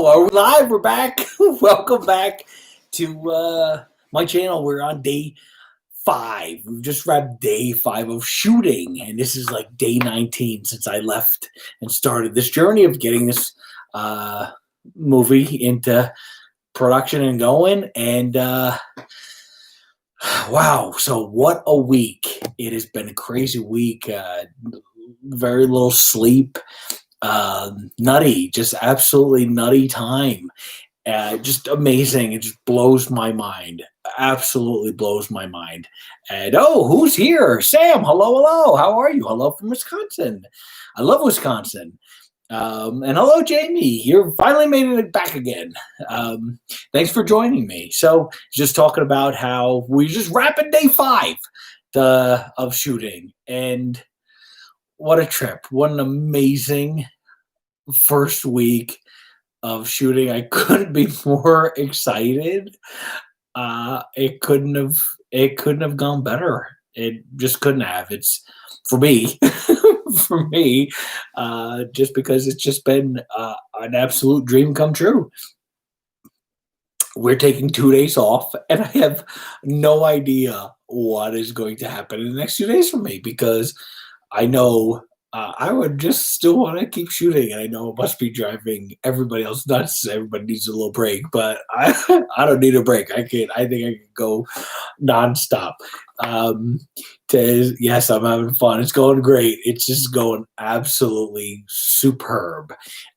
Are we live? We're back. Welcome back to my channel. We're on day 5. We've just wrapped day 5 of shooting, and this is like day 19 since I left and started this journey of getting this movie into production and going. And wow, so what a week. It has been a crazy week. Very little sleep. Nutty, just absolutely nutty time. Just amazing. It just blows my mind. Absolutely blows my mind. And oh, who's here? Sam. Hello, hello. How are you? Hello from Wisconsin. I love Wisconsin. And hello, Jamie. You finally made it back again. Thanks for joining me. So, just talking about how we just wrapping day 5 of shooting, and what a trip. What an amazing first week of shooting. I couldn't be more excited. It couldn't have gone better. It just couldn't have. It's for me, for me, just because it's just been an absolute dream come true. We're taking 2 days off, and I have no idea what is going to happen in the next 2 days for me, because I know I would just still want to keep shooting, and I know it must be driving everybody else nuts. Everybody needs a little break, but I don't need a break. I think I can go nonstop. Yes, I'm having fun. It's going great. It's just going absolutely superb.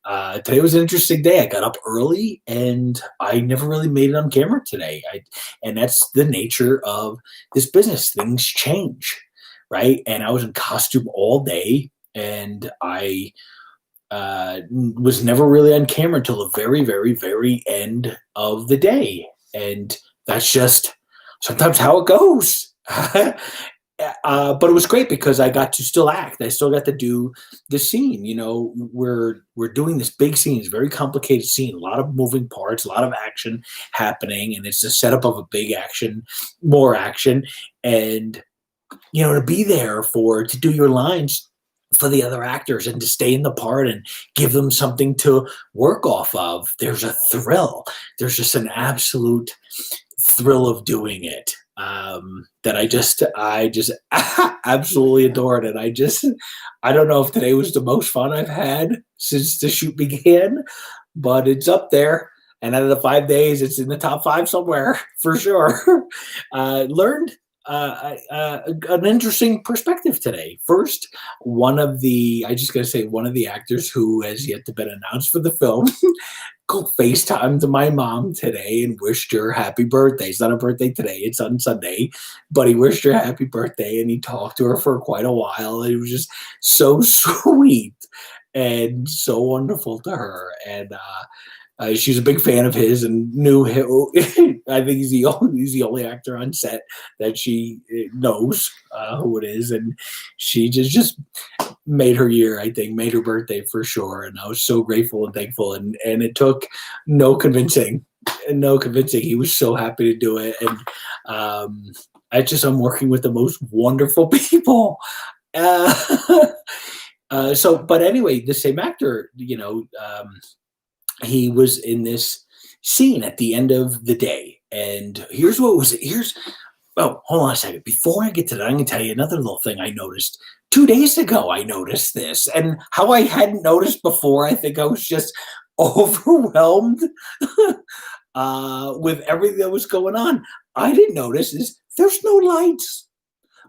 Today was an interesting day. I got up early, and I never really made it on camera today. And that's the nature of this business. Things change, right? And I was in costume all day, and I was never really on camera until the very, very, very end of the day. And that's just sometimes how it goes. But it was great because I got to still act. I still got to do the scene. You know, we're doing this big scene. It's a very complicated scene. A lot of moving parts, a lot of action happening, and it's the setup of a big action, more action, and to be there to do your lines for the other actors and to stay in the part and give them something to work off of. There's a thrill. There's just an absolute thrill of doing it that I just absolutely adored. And I don't know if today was the most fun I've had since the shoot began, but it's up there. And out of the 5 days, it's in the top 5 somewhere for sure. Learned an interesting perspective today. First, one of the actors who has yet to been announced for the film FaceTimed my mom today and wished her happy birthday. It's not her birthday today, it's on Sunday, but he wished her happy birthday, and he talked to her for quite a while. It was just so sweet and so wonderful to her. And she's a big fan of his and knew him. I think he's the only actor on set that she knows who it is, and she just made her year. I think made her birthday for sure, and I was so grateful and thankful. And it took no convincing. He was so happy to do it, and I'm working with the most wonderful people. But anyway, the same actor, he was in this scene at the end of the day. And oh, hold on a second. Before I get to that, I'm going to tell you another little thing I noticed. 2 days ago, I noticed this. And how I hadn't noticed before, I think I was just overwhelmed with everything that was going on. I didn't notice is there's no lights.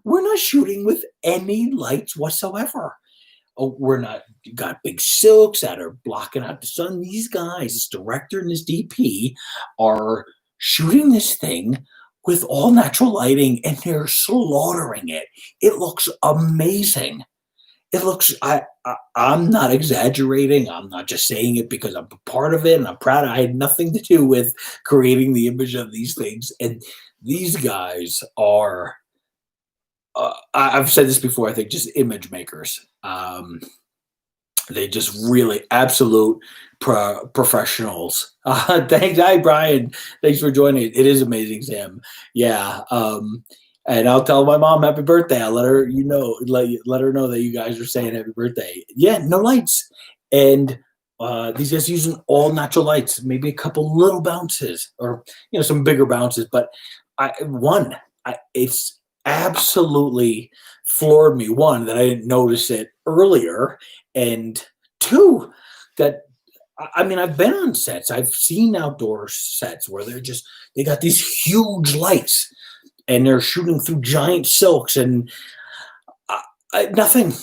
We're not shooting with any lights whatsoever. Oh, we're not got big silks that are blocking out the sun. These guys, this director and this DP, are shooting this thing with all natural lighting, and they're slaughtering it. It looks amazing. It looks. I'm not exaggerating. I'm not just saying it because I'm a part of it and I'm proud. I had nothing to do with creating the image of these things, and these guys are. I've said this before, I think just image makers. They just really absolute professionals. Thanks. Hi, Brian. Thanks for joining. It is amazing, Sam. Yeah. And I'll tell my mom happy birthday. I'll let her, let her know that you guys are saying happy birthday. Yeah, no lights. And These guys using all natural lights, maybe a couple little bounces or some bigger bounces, but it's absolutely floored me. One, that I didn't notice it earlier, and two, that I mean, I've been on sets. I've seen outdoor sets where they got these huge lights and they're shooting through giant silks and nothing,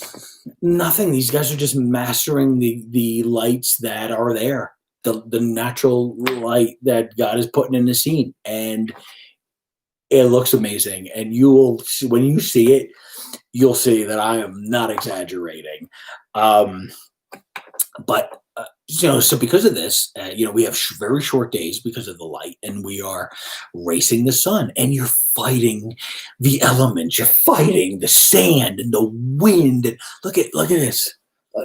nothing. These guys are just mastering the lights that are there, the natural light that God is putting in the scene, and it looks amazing. And you will, when you see it, you'll see that I am not exaggerating. But so because of this, we have very short days because of the light, and we are racing the sun, and you're fighting the elements, you're fighting the sand and the wind. And look at this.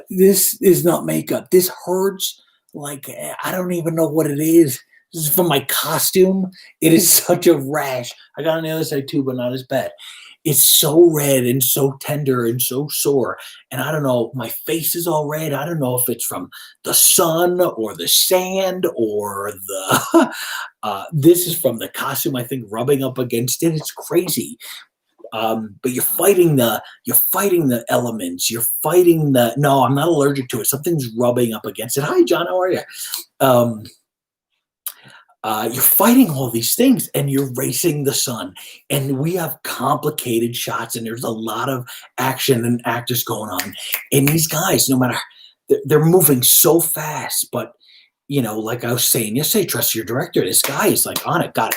This is not makeup. This hurts like I don't even know what it is. This is from my costume. It is such a rash. I got on the other side too, but not as bad. It's so red and so tender and so sore. And I don't know, my face is all red. I don't know if it's from the sun or the sand or this is from the costume, I think, rubbing up against it. It's crazy. But you're fighting the elements. You're fighting no, I'm not allergic to it. Something's rubbing up against it. Hi, John, how are you? You're fighting all these things and you're racing the sun, and we have complicated shots and there's a lot of action and actors going on, and these guys, no matter, they're moving so fast, but like I was saying yesterday, trust your director. This guy is like on it. Got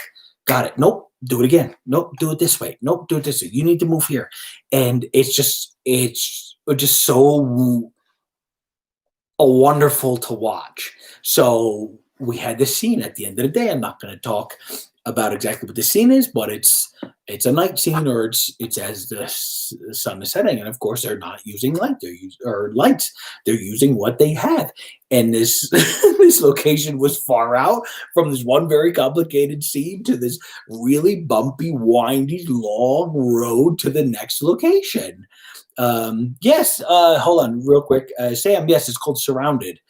it. Nope, do it again. Nope, do it this way. Nope, do it this way. You need to move here. And it's just so wonderful to watch. So we had this scene at the end of the day. I'm not going to talk about exactly what the scene is, but it's a night scene, or it's as the sun is setting, and of course they're not using lights. They're using what they have, and this this location was far out from this one very complicated scene to this really bumpy, windy, long road to the next location. Yes, hold on real quick, Sam. Yes, it's called Surrounded.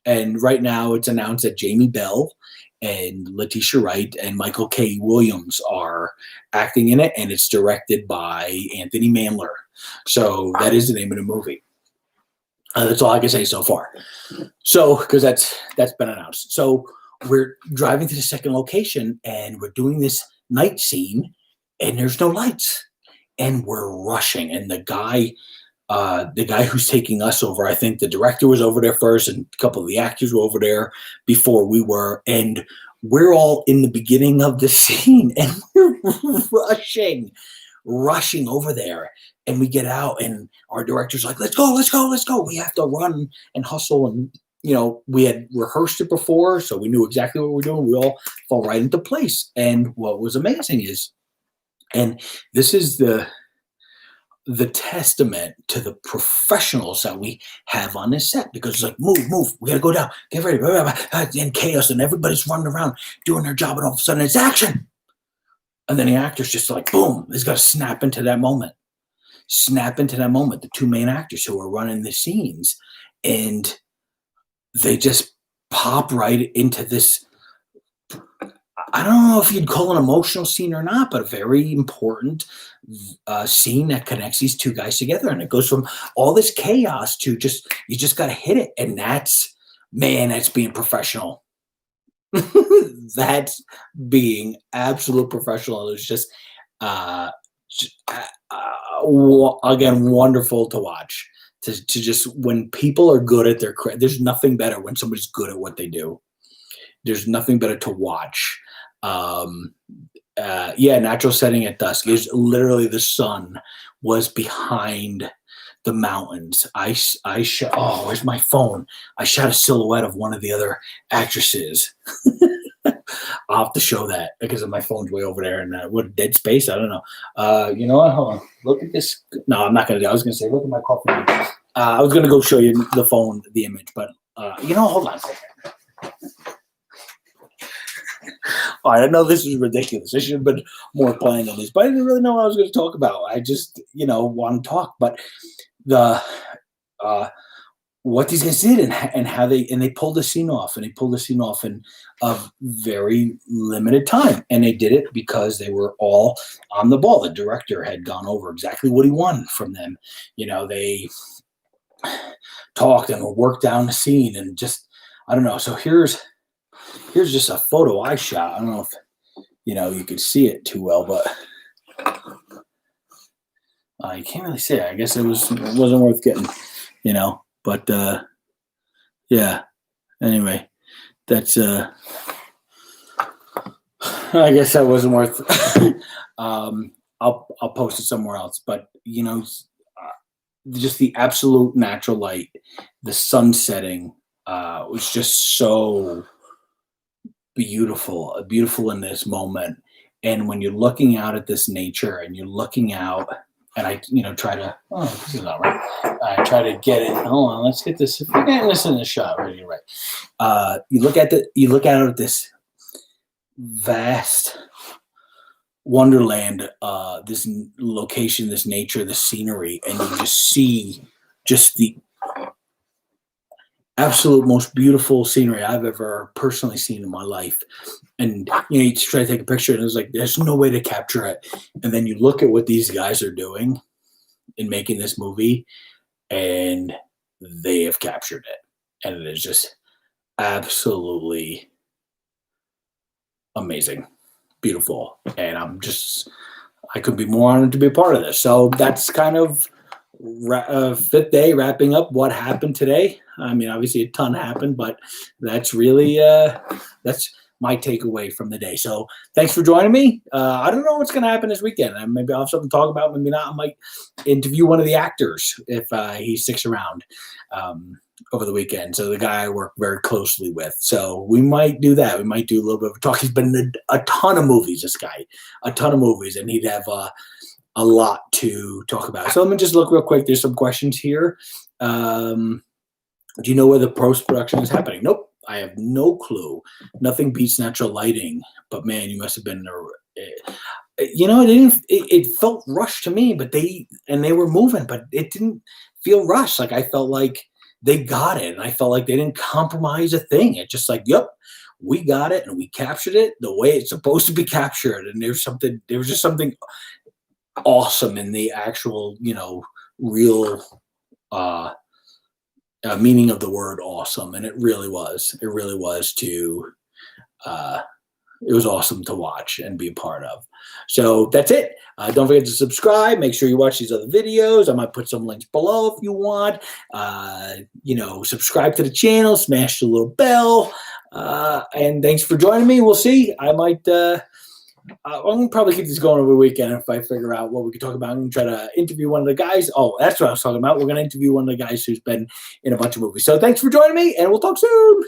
And right now it's announced that Jamie Bell and Letitia Wright and Michael K. Williams are acting in it, and it's directed by Anthony Mandler. So that is the name of the movie. That's all I can say so far. So, because that's been announced. So we're driving to the second location, and we're doing this night scene, and there's no lights, and we're rushing, and the guy who's taking us over, I think the director was over there first, and a couple of the actors were over there before we were, and we're all in the beginning of the scene, and we're rushing over there, and we get out, and our director's like, let's go. We have to run and hustle, and we had rehearsed it before, so we knew exactly what we were doing. We all fell right into place, and what was amazing is, and this is the testament to the professionals that we have on this set, because it's like, move, we gotta go down, get ready, and chaos, and everybody's running around doing their job, and all of a sudden it's action, and then the actors just like, boom, he's got to snap into that moment. The two main actors who are running the scenes, and they just pop right into this. I don't know if you'd call an emotional scene or not, but a very important scene that connects these two guys together. And it goes from all this chaos to you just got to hit it. And that's being professional. That's being absolute professional. It was just, again, wonderful to watch. To just, when people are good at their craft, there's nothing better when somebody's good at what they do. There's nothing better to watch. Natural setting at dusk is literally the sun was behind the mountains. Where's my phone? I shot a silhouette of one of the other actresses. I'll have to show that because my phone's way over there, and what, dead space? I don't know. You know what? Hold on. Look at this. No, I'm not going to do it. I was going to say, look at my coffee. I was going to go show you the phone, the image, but hold on a second. All right, I know this is ridiculous. I should have been more planned on this, but I didn't really know what I was going to talk about. I just, want to talk. But what these guys did and how they pulled the scene off, and they pulled the scene off in a very limited time, and they did it because they were all on the ball. The director had gone over exactly what he wanted from them. They talked and worked down the scene, and just I don't know. So here's just a photo I shot. I don't know if you could see it too well, but you can't really see it. I guess it wasn't worth getting, but yeah. Anyway, that's I guess that wasn't worth. I'll post it somewhere else, but just the absolute natural light, the sun setting was just so beautiful in this moment. And when you're looking out at this nature, and you're looking out, and I try to this is not right. I try to get it. Hold on, let's get this. If we're getting this in the shot, right? Right. You look out at this vast wonderland, this location, this nature, this scenery, and you just see just the absolute most beautiful scenery I've ever personally seen in my life. And you just try to take a picture, and it was like there's no way to capture it. And then you look at what these guys are doing in making this movie, and they have captured it, and it is just absolutely amazing, beautiful, and I could be more honored to be a part of this. So that's kind of fifth day wrapping up what happened today. I mean, obviously a ton happened, but that's really that's my takeaway from the day. So thanks for joining me. I don't know what's going to happen this weekend. Maybe I'll have something to talk about. Maybe not. I might interview one of the actors if he sticks around over the weekend. So the guy I work very closely with. So we might do that. We might do a little bit of a talk. He's been in a ton of movies, this guy, a ton of movies, and he'd have a lot to talk about. So let me just look real quick. There's some questions here. Do you know where the post-production is happening? Nope. I have no clue. Nothing beats natural lighting, but man, you must have been it felt rushed to me, but they were moving, but it didn't feel rushed. Like I felt like they got it, and I felt like they didn't compromise a thing. It's just like, yep, we got it, and we captured it the way it's supposed to be captured. And there was just something awesome in the actual, real meaning of the word awesome. And it really was it was awesome to watch and be a part of. So that's it. Don't forget to subscribe. Make sure you watch these other videos. I might put some links below if you want. Subscribe to the channel, smash the little bell. And thanks for joining me. We'll see. I might, I'm going to probably keep this going over the weekend if I figure out what we can talk about. I'm going to try to interview one of the guys. Oh, that's what I was talking about. We're going to interview one of the guys who's been in a bunch of movies. So thanks for joining me, and we'll talk soon.